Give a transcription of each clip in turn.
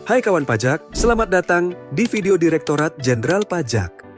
Hai kawan pajak, selamat datang di video Direktorat Jenderal Pajak.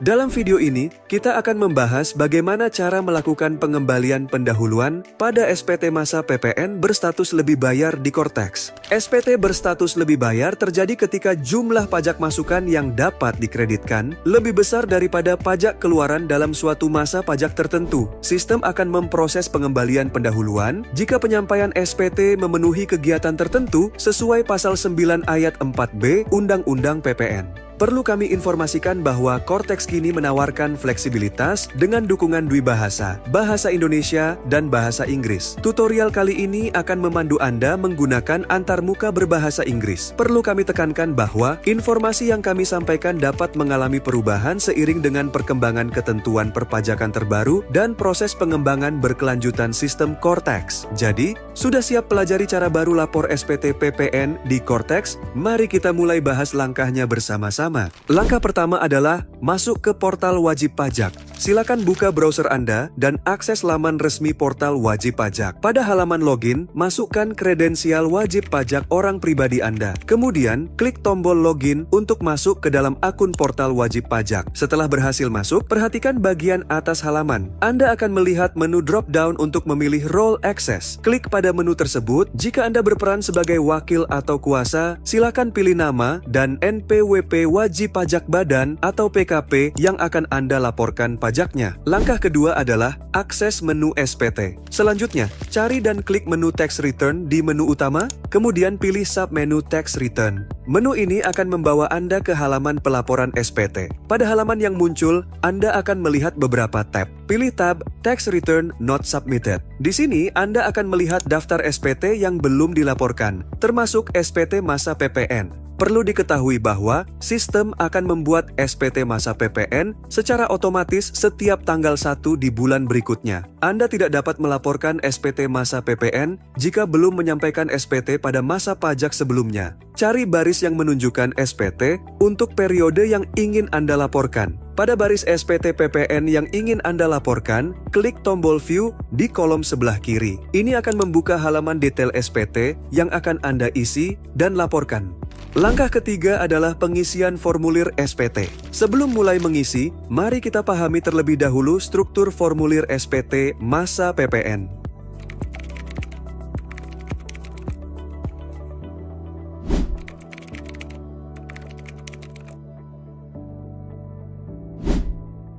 Dalam video ini, kita akan membahas bagaimana cara melakukan pengembalian pendahuluan pada SPT masa PPN berstatus lebih bayar di Cortex. SPT berstatus lebih bayar terjadi ketika jumlah pajak masukan yang dapat dikreditkan lebih besar daripada pajak keluaran dalam suatu masa pajak tertentu. Sistem akan memproses pengembalian pendahuluan jika penyampaian SPT memenuhi kegiatan tertentu sesuai pasal 9 ayat 4B Undang-Undang PPN. Perlu kami informasikan bahwa Cortex kini menawarkan fleksibilitas dengan dukungan dwibahasa, bahasa Indonesia, dan bahasa Inggris. Tutorial kali ini akan memandu Anda menggunakan antarmuka berbahasa Inggris. Perlu kami tekankan bahwa informasi yang kami sampaikan dapat mengalami perubahan seiring dengan perkembangan ketentuan perpajakan terbaru dan proses pengembangan berkelanjutan sistem Cortex. Jadi, sudah siap pelajari cara baru lapor SPT PPN di Cortex? Mari kita mulai bahas langkahnya bersama-sama. Langkah pertama adalah masuk ke portal wajib pajak. Silakan buka browser Anda dan akses laman resmi portal wajib pajak. Pada halaman login, masukkan kredensial wajib pajak orang pribadi Anda. Kemudian, klik tombol login untuk masuk ke dalam akun portal wajib pajak. Setelah berhasil masuk, perhatikan bagian atas halaman. Anda akan melihat menu drop-down untuk memilih role access. Klik pada menu tersebut. Jika Anda berperan sebagai wakil atau kuasa, silakan pilih nama dan NPWP wajib pajak badan atau PKP yang akan Anda laporkan pajaknya. Langkah kedua adalah akses menu SPT. Selanjutnya, cari dan klik menu Tax Return di menu utama, kemudian pilih submenu Tax Return. Menu ini akan membawa Anda ke halaman pelaporan SPT. Pada halaman yang muncul, Anda akan melihat beberapa tab. Pilih tab Tax Return Not Submitted. Di sini, Anda akan melihat daftar SPT yang belum dilaporkan, termasuk SPT masa PPN. Perlu diketahui bahwa sistem akan membuat SPT masa PPN secara otomatis setiap tanggal 1 di bulan berikutnya. Anda tidak dapat melaporkan SPT masa PPN jika belum menyampaikan SPT pada masa pajak sebelumnya. Cari baris yang menunjukkan SPT untuk periode yang ingin Anda laporkan. Pada baris SPT PPN yang ingin Anda laporkan, klik tombol View di kolom sebelah kiri. Ini akan membuka halaman detail SPT yang akan Anda isi dan laporkan. Langkah ketiga adalah pengisian formulir SPT. Sebelum mulai mengisi, mari kita pahami terlebih dahulu struktur formulir SPT masa PPN.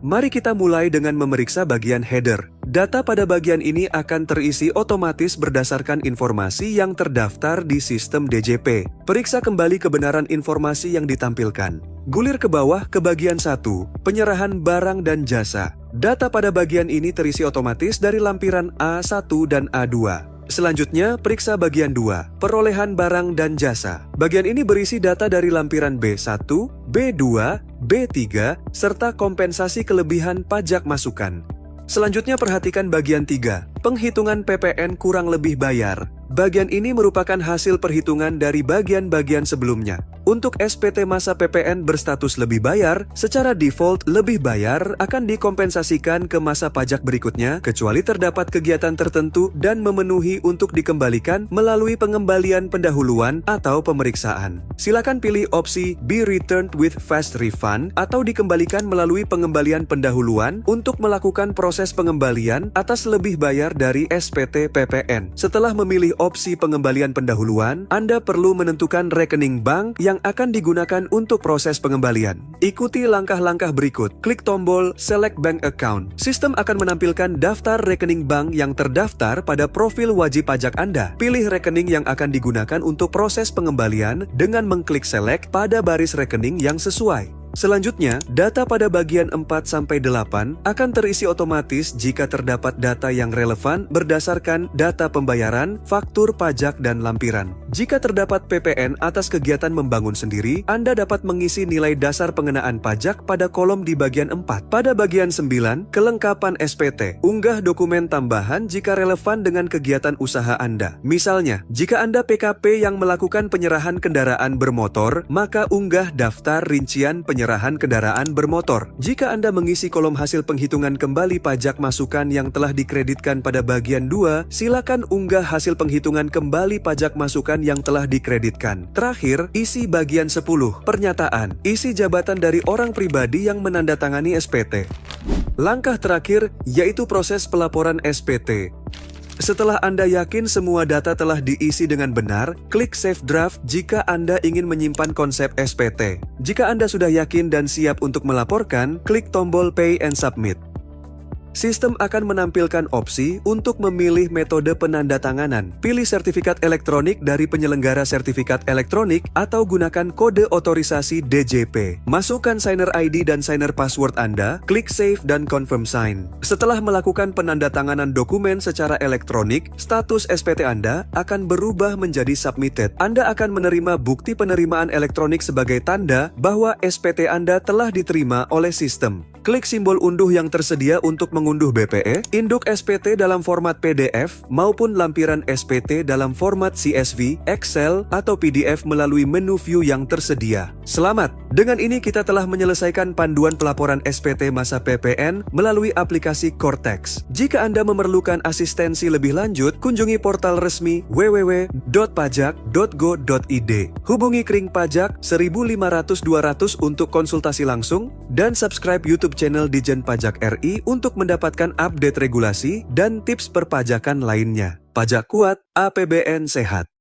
Mari kita mulai dengan memeriksa bagian header. Data pada bagian ini akan terisi otomatis berdasarkan informasi yang terdaftar di sistem DJP. Periksa kembali kebenaran informasi yang ditampilkan. Gulir ke bawah ke bagian 1, penyerahan barang dan jasa. Data pada bagian ini terisi otomatis dari lampiran A1 dan A2. Selanjutnya, periksa bagian 2, perolehan barang dan jasa. Bagian ini berisi data dari lampiran B1, B2, B3, serta kompensasi kelebihan pajak masukan. Selanjutnya perhatikan bagian 3, penghitungan PPN kurang lebih bayar. Bagian ini merupakan hasil perhitungan dari bagian-bagian sebelumnya. Untuk SPT masa PPN berstatus lebih bayar, secara default lebih bayar akan dikompensasikan ke masa pajak berikutnya kecuali terdapat kegiatan tertentu dan memenuhi untuk dikembalikan melalui pengembalian pendahuluan atau pemeriksaan. Silakan pilih opsi Be Returned with Fast Refund atau dikembalikan melalui pengembalian pendahuluan untuk melakukan proses pengembalian atas lebih bayar dari SPT PPN. Setelah memilih opsi pengembalian pendahuluan, Anda perlu menentukan rekening bank yang akan digunakan untuk proses pengembalian. Ikuti langkah-langkah berikut. Klik tombol Select Bank Account. Sistem akan menampilkan daftar rekening bank yang terdaftar pada profil wajib pajak Anda. Pilih rekening yang akan digunakan untuk proses pengembalian dengan mengklik Select pada baris rekening yang sesuai. Selanjutnya, data pada bagian 4-8 akan terisi otomatis jika terdapat data yang relevan berdasarkan data pembayaran, faktur pajak, dan lampiran. Jika terdapat PPN atas kegiatan membangun sendiri, Anda dapat mengisi nilai dasar pengenaan pajak pada kolom di bagian 4. Pada bagian 9, kelengkapan SPT. Unggah dokumen tambahan jika relevan dengan kegiatan usaha Anda. Misalnya, jika Anda PKP yang melakukan penyerahan kendaraan bermotor, maka unggah daftar rincian penyerahan penyerahan kendaraan bermotor. Jika Anda mengisi kolom hasil penghitungan kembali pajak masukan yang telah dikreditkan pada bagian 2, silakan unggah hasil penghitungan kembali pajak masukan yang telah dikreditkan. Terakhir, isi bagian 10, pernyataan. Isi jabatan dari orang pribadi yang menandatangani SPT. Langkah terakhir yaitu proses pelaporan SPT. Setelah Anda yakin semua data telah diisi dengan benar, klik Save Draft jika Anda ingin menyimpan konsep SPT. Jika Anda sudah yakin dan siap untuk melaporkan, klik tombol Pay and Submit. Sistem akan menampilkan opsi untuk memilih metode penandatanganan. Pilih sertifikat elektronik dari penyelenggara sertifikat elektronik atau gunakan kode otorisasi DJP. Masukkan signer ID dan signer password Anda, klik Save dan Confirm Sign. Setelah melakukan penandatanganan dokumen secara elektronik, status SPT Anda akan berubah menjadi Submitted. Anda akan menerima bukti penerimaan elektronik sebagai tanda bahwa SPT Anda telah diterima oleh sistem. Klik simbol unduh yang tersedia untuk mengunduh BPE, induk SPT dalam format PDF, maupun lampiran SPT dalam format CSV, Excel, atau PDF melalui menu view yang tersedia. Selamat! Dengan ini kita telah menyelesaikan panduan pelaporan SPT masa PPN melalui aplikasi Cortex. Jika Anda memerlukan asistensi lebih lanjut, kunjungi portal resmi www.pajak.go.id. Hubungi Kring Pajak 1500-200 untuk konsultasi langsung, dan subscribe YouTube channel Ditjen Pajak RI untuk mendapatkan update regulasi dan tips perpajakan lainnya. Pajak kuat, APBN sehat.